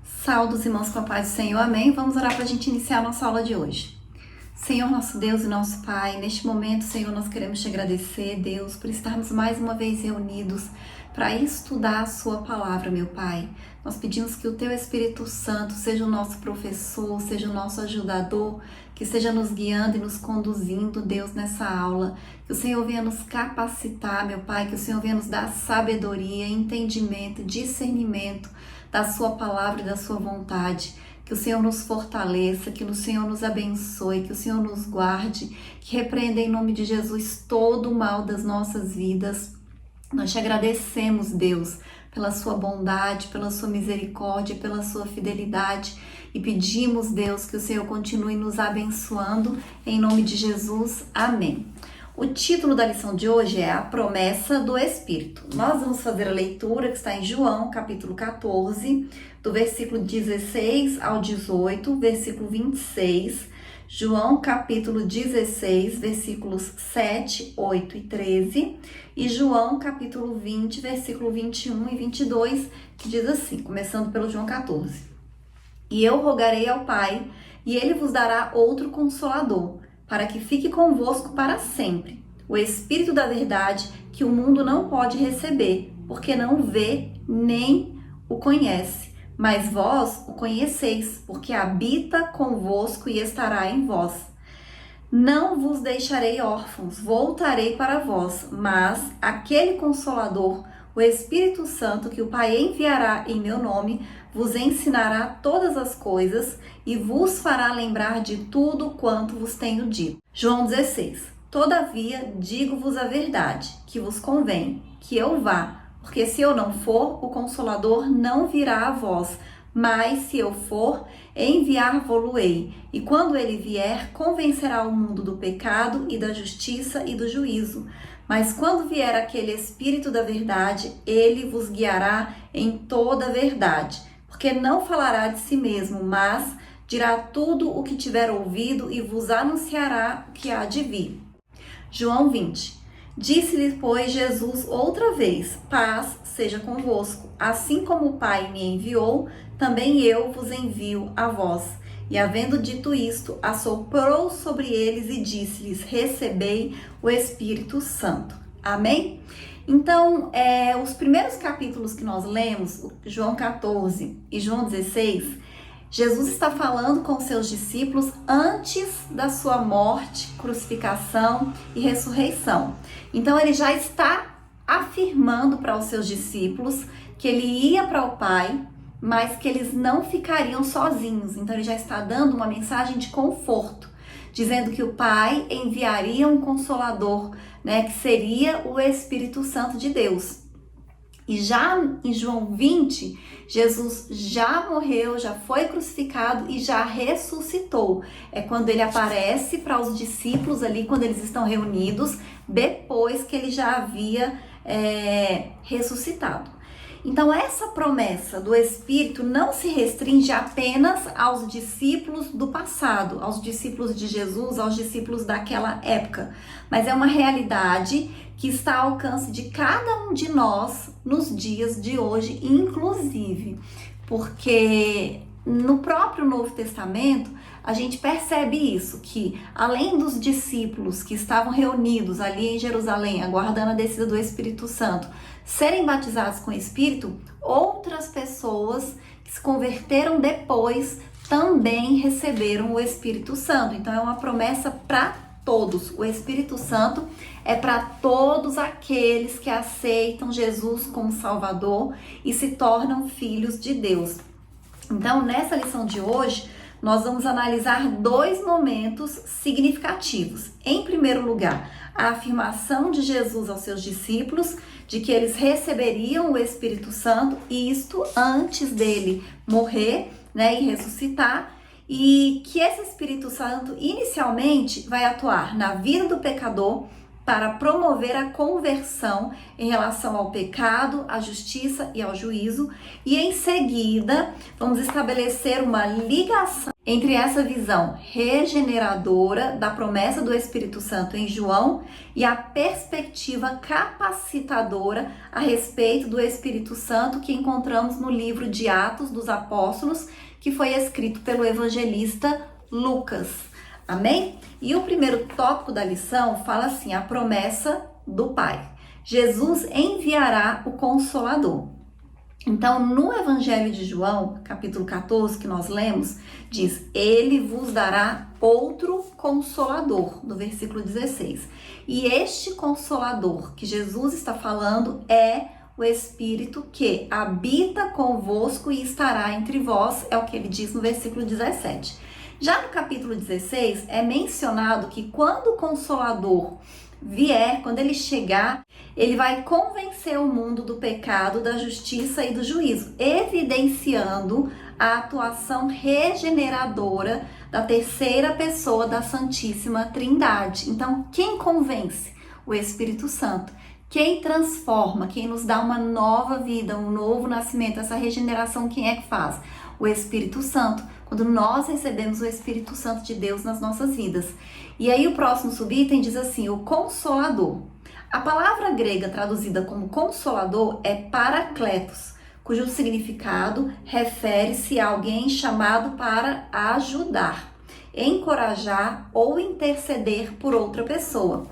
Saúdos, irmãos, com a paz do Senhor, amém? Vamos orar para a gente iniciar a nossa aula de hoje. Senhor, nosso Deus e nosso Pai, neste momento, Senhor, nós queremos te agradecer, Deus, por estarmos mais uma vez reunidos para estudar a sua palavra, meu Pai. Nós pedimos que o teu Espírito Santo seja o nosso professor, seja o nosso ajudador, que esteja nos guiando e nos conduzindo, Deus, nessa aula. Que o Senhor venha nos capacitar, meu Pai, que o Senhor venha nos dar sabedoria, entendimento, discernimento da sua palavra e da sua vontade. Que o Senhor nos fortaleça, que o Senhor nos abençoe, que o Senhor nos guarde, que repreenda em nome de Jesus todo o mal das nossas vidas. Nós te agradecemos, Deus, pela sua bondade, pela sua misericórdia, pela sua fidelidade e pedimos, Deus, que o Senhor continue nos abençoando em nome de Jesus. Amém. O título da lição de hoje é A Promessa do Espírito. Nós vamos fazer a leitura que está em João, capítulo 14, do versículo 16 ao 18, versículo 26, João, capítulo 16, versículos 7, 8 e 13, e João, capítulo 20, versículo 21 e 22, que diz assim, começando pelo João 14. E eu rogarei ao Pai, e ele vos dará outro Consolador, para que fique convosco para sempre, o Espírito da verdade, que o mundo não pode receber, porque não vê nem o conhece. Mas vós o conheceis, porque habita convosco e estará em vós. Não vos deixarei órfãos, voltarei para vós, mas aquele Consolador, o Espírito Santo, que o Pai enviará em meu nome, vos ensinará todas as coisas e vos fará lembrar de tudo quanto vos tenho dito. João 16. Todavia, digo-vos a verdade, que vos convém que eu vá, porque se eu não for, o Consolador não virá a vós, mas se eu for, enviar-vo-lo-ei. E quando ele vier, convencerá o mundo do pecado e da justiça e do juízo. Mas quando vier aquele Espírito da verdade, ele vos guiará em toda a verdade, porque não falará de si mesmo, mas dirá tudo o que tiver ouvido e vos anunciará o que há de vir. João 20. Disse-lhe, pois, Jesus outra vez, paz seja convosco. Assim como o Pai me enviou, também eu vos envio a vós. E havendo dito isto, assoprou sobre eles e disse-lhes, recebei o Espírito Santo. Amém? Então, os primeiros capítulos que nós lemos, João 14 e João 16, Jesus está falando com seus discípulos antes da sua morte, crucificação e ressurreição. Então, ele já está afirmando para os seus discípulos que ele ia para o Pai, mas que eles não ficariam sozinhos. Então, ele já está dando uma mensagem de conforto, dizendo que o Pai enviaria um Consolador, que seria o Espírito Santo de Deus. E já em João 20, Jesus já morreu, já foi crucificado e já ressuscitou. É quando ele aparece para os discípulos ali, quando eles estão reunidos, depois que ele já havia ressuscitado. Então, essa promessa do Espírito não se restringe apenas aos discípulos do passado, aos discípulos de Jesus, aos discípulos daquela época, mas é uma realidade que está ao alcance de cada um de nós nos dias de hoje, inclusive, porque no próprio Novo Testamento a gente percebe isso, que além dos discípulos que estavam reunidos ali em Jerusalém, aguardando a descida do Espírito Santo, serem batizados com o Espírito, outras pessoas que se converteram depois também receberam o Espírito Santo. Então é uma promessa para todos. O Espírito Santo é para todos aqueles que aceitam Jesus como Salvador e se tornam filhos de Deus. Então, nessa lição de hoje, nós vamos analisar dois momentos significativos. Em primeiro lugar, a afirmação de Jesus aos seus discípulos de que eles receberiam o Espírito Santo, e isto antes dele morrer, e ressuscitar, e que esse Espírito Santo inicialmente vai atuar na vida do pecador para promover a conversão em relação ao pecado, à justiça e ao juízo, e em seguida vamos estabelecer uma ligação entre essa visão regeneradora da promessa do Espírito Santo em João e a perspectiva capacitadora a respeito do Espírito Santo que encontramos no livro de Atos dos Apóstolos, que foi escrito pelo evangelista Lucas. Amém? E o primeiro tópico da lição fala assim: a promessa do Pai. Jesus enviará o Consolador. Então, no Evangelho de João, capítulo 14, que nós lemos, diz: Ele vos dará outro Consolador, no versículo 16. E este Consolador que Jesus está falando é o Espírito que habita convosco e estará entre vós, é o que ele diz no versículo 17. Já no capítulo 16, é mencionado que quando o Consolador vier, quando ele chegar, ele vai convencer o mundo do pecado, da justiça e do juízo, evidenciando a atuação regeneradora da terceira pessoa da Santíssima Trindade. Então, quem convence? O Espírito Santo. Quem transforma, quem nos dá uma nova vida, um novo nascimento, essa regeneração, quem é que faz? O Espírito Santo. Quando nós recebemos o Espírito Santo de Deus nas nossas vidas. E aí o próximo subitem diz assim: o Consolador. A palavra grega traduzida como Consolador é Parakletos, cujo significado refere-se a alguém chamado para ajudar, encorajar ou interceder por outra pessoa.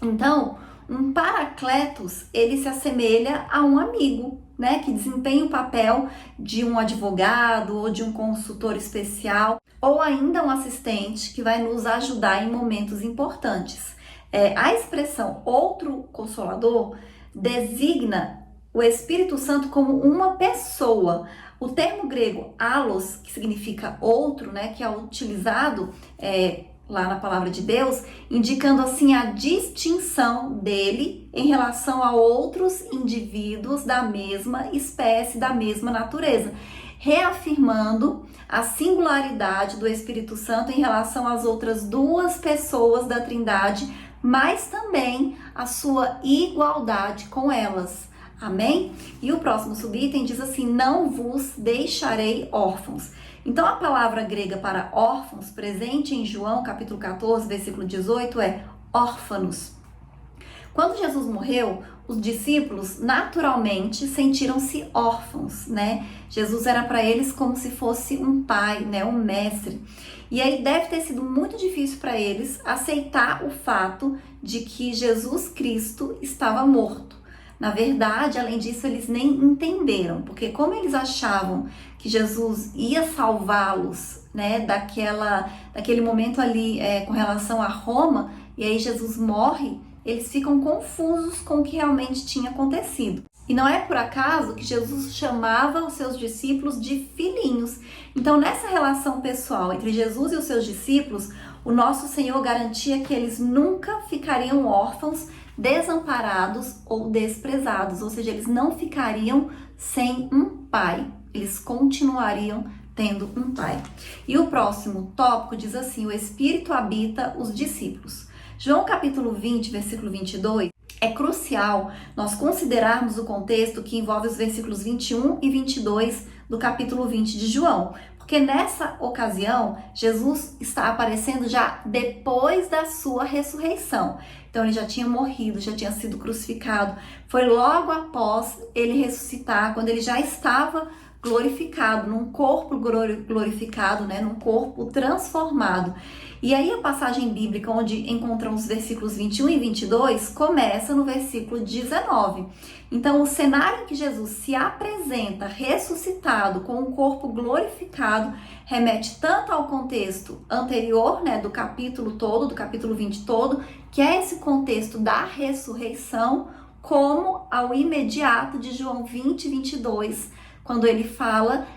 Então, um Parakletos, ele se assemelha a um amigo, né, que desempenha o papel de um advogado ou de um consultor especial, ou ainda um assistente que vai nos ajudar em momentos importantes. A expressão outro consolador designa o Espírito Santo como uma pessoa. O termo grego allos, que significa outro, né, que é utilizado lá na palavra de Deus, indicando assim a distinção dele em relação a outros indivíduos da mesma espécie, da mesma natureza, reafirmando a singularidade do Espírito Santo em relação às outras duas pessoas da Trindade, mas também a sua igualdade com elas. Amém? E o próximo subitem diz assim: não vos deixarei órfãos. Então, a palavra grega para órfãos, presente em João, capítulo 14, versículo 18, é órfãos. Quando Jesus morreu, os discípulos naturalmente sentiram-se órfãos, né? Jesus era para eles como se fosse um pai, né? Um mestre. E aí deve ter sido muito difícil para eles aceitar o fato de que Jesus Cristo estava morto. Na verdade, além disso, eles nem entenderam, porque como eles achavam que Jesus ia salvá-los, né, daquele momento ali com relação a Roma, e aí Jesus morre, eles ficam confusos com o que realmente tinha acontecido. E não é por acaso que Jesus chamava os seus discípulos de filhinhos. Então, nessa relação pessoal entre Jesus e os seus discípulos, o nosso Senhor garantia que eles nunca ficariam órfãos, desamparados ou desprezados, ou seja, eles não ficariam sem um pai, eles continuariam tendo um pai. E o próximo tópico diz assim: o Espírito habita os discípulos. João capítulo 20, versículo 22, é crucial nós considerarmos o contexto que envolve os versículos 21 e 22 do capítulo 20 de João, porque nessa ocasião Jesus está aparecendo já depois da sua ressurreição. Então ele já tinha morrido, já tinha sido crucificado. Foi logo após ele ressuscitar, quando ele já estava glorificado, num corpo glorificado, né, num corpo transformado. E aí a passagem bíblica onde encontramos os versículos 21 e 22 começa no versículo 19. Então o cenário em que Jesus se apresenta ressuscitado com um corpo glorificado remete tanto ao contexto anterior, né, do capítulo todo, do capítulo 20 todo, que é esse contexto da ressurreição, como ao imediato de João 20 e 22, quando ele fala,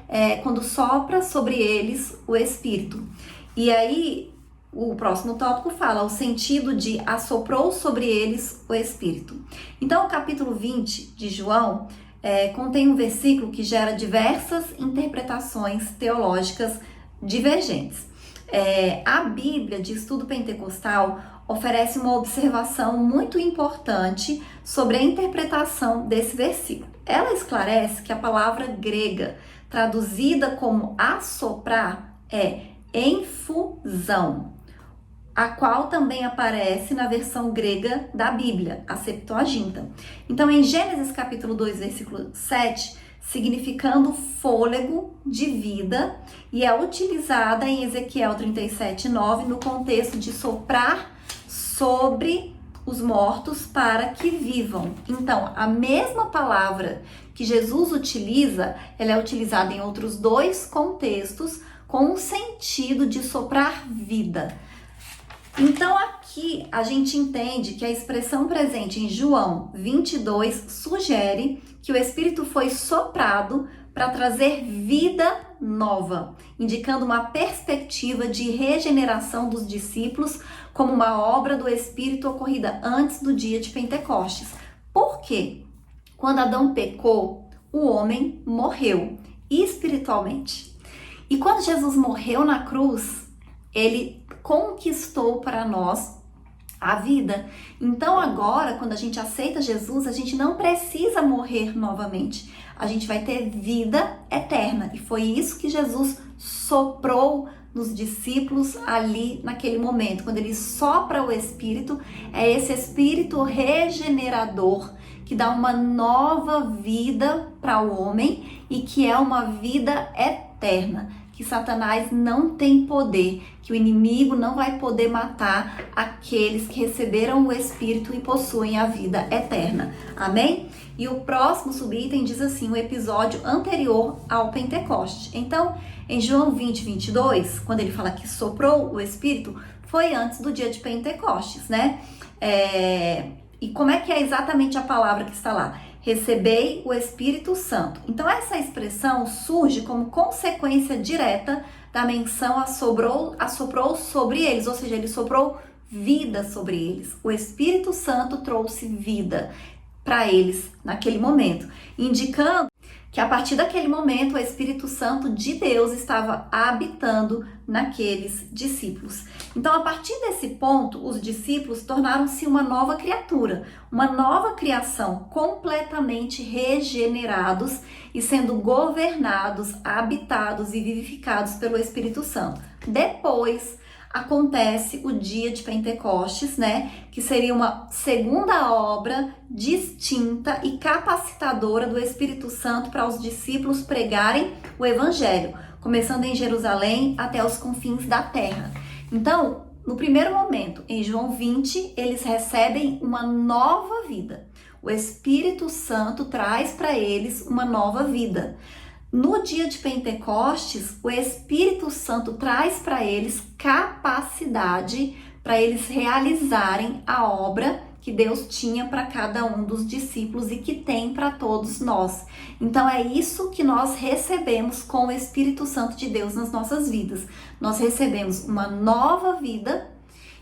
quando sopra sobre eles o Espírito. E aí, o próximo tópico fala o sentido de assoprou sobre eles o Espírito. Então, o capítulo 20 de João contém um versículo que gera diversas interpretações teológicas divergentes. A Bíblia de Estudo Pentecostal oferece uma observação muito importante sobre a interpretação desse versículo. Ela esclarece que a palavra grega traduzida como assoprar é efusão, a qual também aparece na versão grega da Bíblia, a Septuaginta. Então, em Gênesis capítulo 2, versículo 7, significando fôlego de vida, e é utilizada em Ezequiel 37:9 no contexto de soprar sobre os mortos para que vivam. Então, a mesma palavra que Jesus utiliza, ela é utilizada em outros dois contextos com o sentido de soprar vida. Então, aqui a gente entende que a expressão presente em João 22 sugere que o Espírito foi soprado para trazer vida nova, indicando uma perspectiva de regeneração dos discípulos como uma obra do Espírito ocorrida antes do dia de Pentecostes. Por quê? Quando Adão pecou, o homem morreu espiritualmente. E quando Jesus morreu na cruz, ele conquistou para nós a vida. Então agora, quando a gente aceita Jesus, a gente não precisa morrer novamente. A gente vai ter vida eterna. E foi isso que Jesus soprou nos discípulos ali naquele momento. Quando ele sopra o Espírito, é esse Espírito regenerador que dá uma nova vida para o homem e que é uma vida eterna. Que Satanás não tem poder, que o inimigo não vai poder matar aqueles que receberam o Espírito e possuem a vida eterna. Amém? E o próximo subitem diz assim, o episódio anterior ao Pentecoste. Então, em João 20:22, quando ele fala que soprou o Espírito, foi antes do dia de Pentecostes, né? E como é que é exatamente a palavra que está lá? Recebei o Espírito Santo. Então, essa expressão surge como consequência direta da menção assoprou sobre eles, ou seja, ele soprou vida sobre eles. O Espírito Santo trouxe vida para eles naquele momento, indicando que a partir daquele momento o Espírito Santo de Deus estava habitando naqueles discípulos. Então, a partir desse ponto, os discípulos tornaram-se uma nova criatura, uma nova criação, completamente regenerados e sendo governados, habitados e vivificados pelo Espírito Santo. Depois, acontece o dia de Pentecostes, né? Que seria uma segunda obra distinta e capacitadora do Espírito Santo para os discípulos pregarem o Evangelho, começando em Jerusalém até os confins da terra. Então, no primeiro momento, em João 20, eles recebem uma nova vida. O Espírito Santo traz para eles uma nova vida. No dia de Pentecostes, o Espírito Santo traz para eles capacidade para eles realizarem a obra que Deus tinha para cada um dos discípulos e que tem para todos nós. Então é isso que nós recebemos com o Espírito Santo de Deus nas nossas vidas. Nós recebemos uma nova vida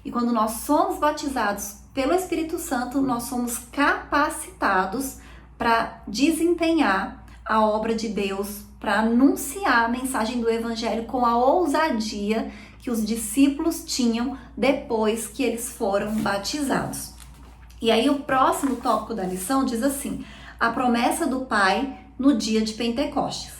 e quando nós somos batizados pelo Espírito Santo, nós somos capacitados para desempenhar a obra de Deus, para anunciar a mensagem do Evangelho com a ousadia que os discípulos tinham depois que eles foram batizados. E aí o próximo tópico da lição diz assim, a promessa do Pai no dia de Pentecostes.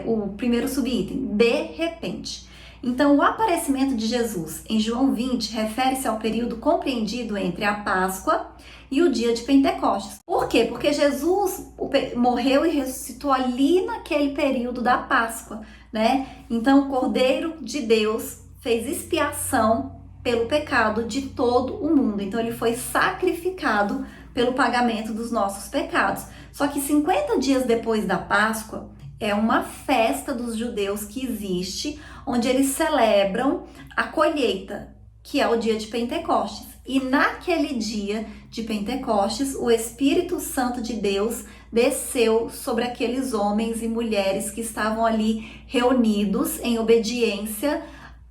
O primeiro subitem, de repente. Então, o aparecimento de Jesus em João 20 refere-se ao período compreendido entre a Páscoa e o dia de Pentecostes. Por quê? Porque Jesus morreu e ressuscitou ali naquele período da Páscoa, né? Então, o Cordeiro de Deus fez expiação pelo pecado de todo o mundo. Então, ele foi sacrificado pelo pagamento dos nossos pecados. Só que 50 dias depois da Páscoa, é uma festa dos judeus que existe, onde eles celebram a colheita, que é o dia de Pentecostes. E naquele dia de Pentecostes, o Espírito Santo de Deus desceu sobre aqueles homens e mulheres que estavam ali reunidos em obediência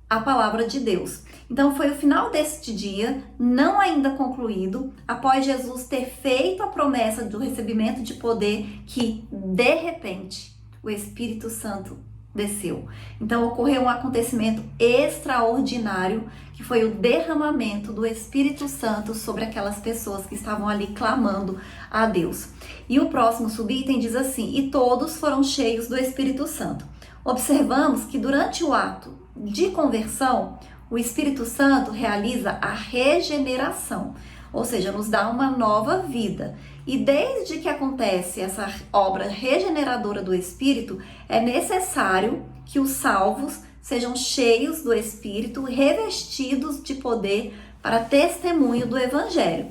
à palavra de Deus. Então foi o final deste dia, não ainda concluído, após Jesus ter feito a promessa do recebimento de poder, que de repente o Espírito Santo desceu. Então ocorreu um acontecimento extraordinário, que foi o derramamento do Espírito Santo sobre aquelas pessoas que estavam ali clamando a Deus. E o próximo subitem diz assim: e todos foram cheios do Espírito Santo. Observamos que durante o ato de conversão, o Espírito Santo realiza a regeneração, ou seja, nos dá uma nova vida. E desde que acontece essa obra regeneradora do Espírito, é necessário que os salvos sejam cheios do Espírito, revestidos de poder para testemunho do Evangelho.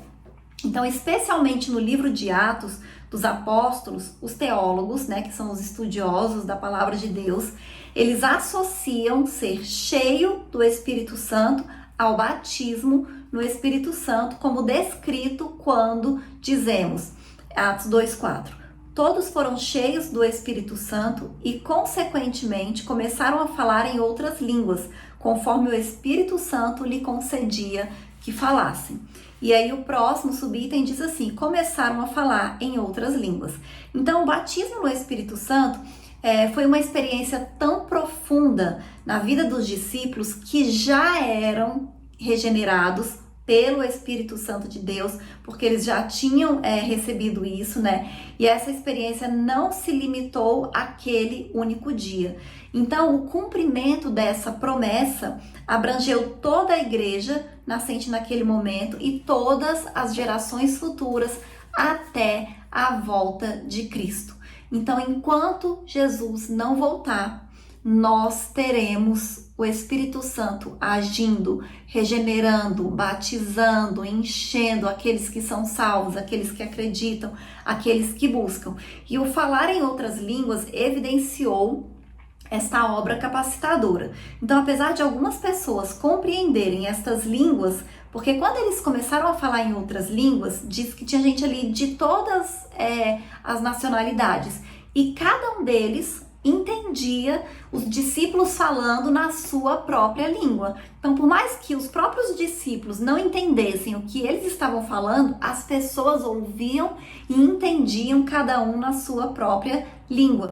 Então, especialmente no livro de Atos dos Apóstolos, os teólogos, que são os estudiosos da palavra de Deus, eles associam ser cheio do Espírito Santo ao batismo no Espírito Santo, como descrito quando dizemos, Atos 2:4, todos foram cheios do Espírito Santo e, consequentemente, começaram a falar em outras línguas, conforme o Espírito Santo lhe concedia que falassem. E aí o próximo subitem diz assim: começaram a falar em outras línguas. Então, o batismo no Espírito Santo foi uma experiência tão profunda na vida dos discípulos que já eram regenerados pelo Espírito Santo de Deus, porque eles já tinham recebido isso, E essa experiência não se limitou àquele único dia. Então, o cumprimento dessa promessa abrangeu toda a igreja nascente naquele momento e todas as gerações futuras até a volta de Cristo. Então, enquanto Jesus não voltar, nós teremos o Espírito Santo agindo, regenerando, batizando, enchendo aqueles que são salvos, aqueles que acreditam, aqueles que buscam. E o falar em outras línguas evidenciou esta obra capacitadora. Então, apesar de algumas pessoas compreenderem estas línguas, porque quando eles começaram a falar em outras línguas, diz que tinha gente ali de todas as nacionalidades, e cada um deles entendia os discípulos falando na sua própria língua. Então, por mais que os próprios discípulos não entendessem o que eles estavam falando, as pessoas ouviam e entendiam cada um na sua própria língua.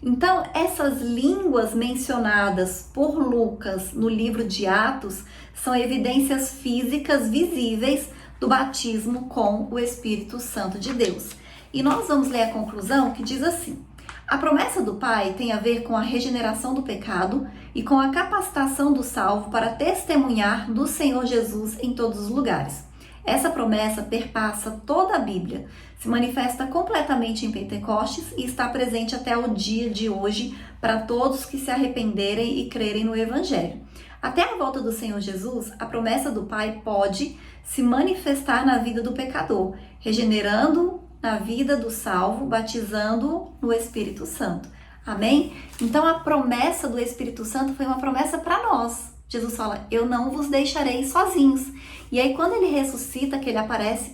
Então, essas línguas mencionadas por Lucas no livro de Atos são evidências físicas visíveis do batismo com o Espírito Santo de Deus. E nós vamos ler a conclusão, que diz assim: a promessa do Pai tem a ver com a regeneração do pecado e com a capacitação do salvo para testemunhar do Senhor Jesus em todos os lugares. Essa promessa perpassa toda a Bíblia, se manifesta completamente em Pentecostes e está presente até o dia de hoje para todos que se arrependerem e crerem no Evangelho. Até a volta do Senhor Jesus, a promessa do Pai pode se manifestar na vida do pecador, regenerando na vida do salvo, batizando no Espírito Santo. Amém? Então a promessa do Espírito Santo foi uma promessa para nós. Jesus fala: eu não vos deixarei sozinhos. E aí quando ele ressuscita, que ele aparece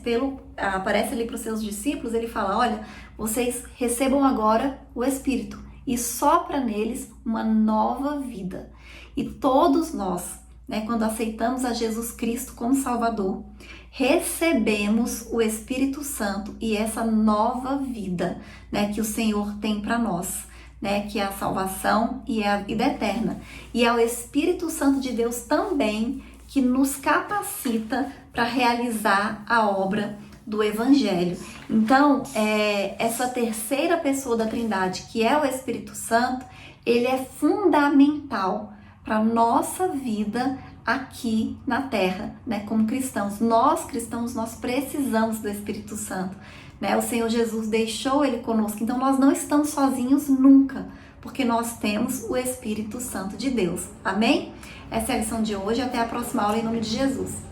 ali para os seus discípulos, ele fala: olha, vocês recebam agora o Espírito e sopra neles uma nova vida. E todos nós, quando aceitamos a Jesus Cristo como Salvador, recebemos o Espírito Santo e essa nova vida, que o Senhor tem para nós, que é a salvação e é a vida eterna. E é o Espírito Santo de Deus também que nos capacita para realizar a obra do Evangelho. Então, essa terceira pessoa da Trindade, que é o Espírito Santo, ele é fundamental para a nossa vida aqui na Terra, como cristãos. Nós, cristãos, nós precisamos do Espírito Santo, O Senhor Jesus deixou ele conosco, então nós não estamos sozinhos nunca, porque nós temos o Espírito Santo de Deus. Amém? Essa é a lição de hoje, até a próxima aula em nome de Jesus.